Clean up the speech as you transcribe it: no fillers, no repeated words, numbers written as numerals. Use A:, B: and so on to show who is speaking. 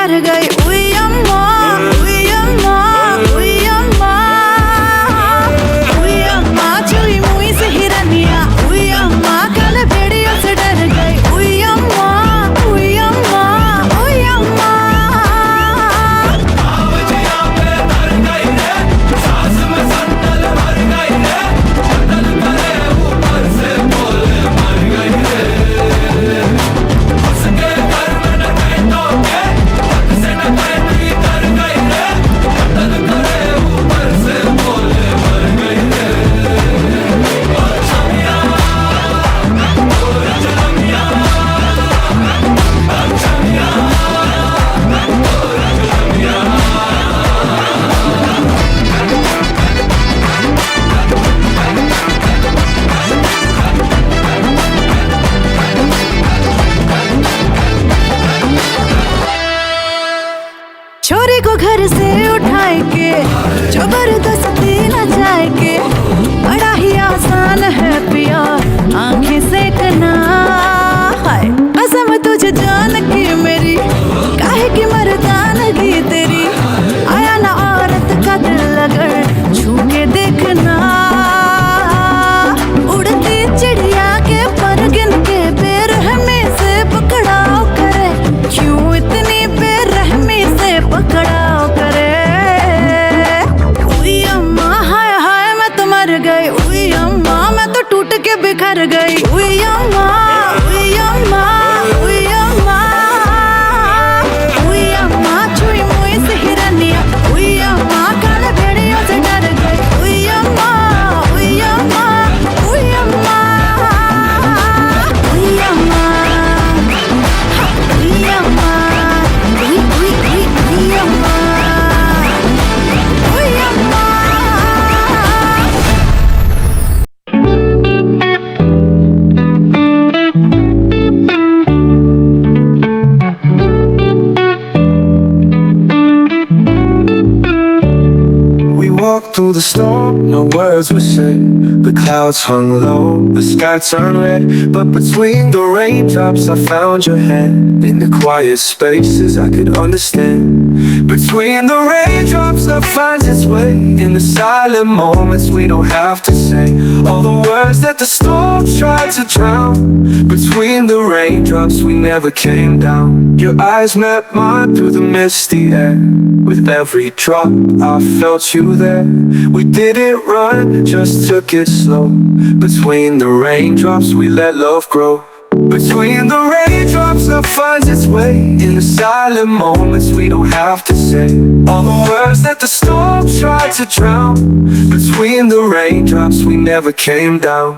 A: डर गई उई अम्मा, उई अम्मा, उई अम्मा, उई अम्मा चुई मुई से हिरनिया, उई अम्मा काले भेड़ियों से डर गई उई अम्मा, उई अम्मा, उई अम्मा। छोरी को घर से उठाए के जबरदस्ती न जाए के, बड़ा ही आसान है पिया आंखें सेकना। हाय कसम तुझे जान की मेरी, काहे की मर्दानगी तेरी, आया ना औरत का दिल अगर छू के देखना। उड़ती चिड़िया के पर गिन के बेरहमी से पकड़ाओ करे, क्यों इतनी बेरहमी से पकड़ाओ करे। उई अम्मा हाय हाय मैं तो मर गई, उई अम्मा मैं तो टूट के बिखर गई, उई अम्मा, उई अम्मा, उई अम्मा, उई अम्मा छुई मुई से हिरनिया, उई अम्मा काले भेड़ियों से डर गई, उई अम्मा, उई अम्मा, उई अम्मा, उई अम्मा, उई अम्मा, उई उई उई उई अम्मा, उई अम्मा।
B: Walked through the storm, no words were said. The clouds hung low, the sky turned red. But between the raindrops I found your hand. In the quiet spaces I could understand. Between the raindrops love finds its way. In the silent moments we don't have to say all the words that the storm tried to drown. Between the raindrops we never came down. Your eyes met mine through the misty air. With every drop I felt you there. We didn't run, just took it slow. Between the raindrops we let love grow. Between the raindrops love finds its way. In the silent moments we don't have to say all the words that the storm tried to drown. Between the raindrops we never came down.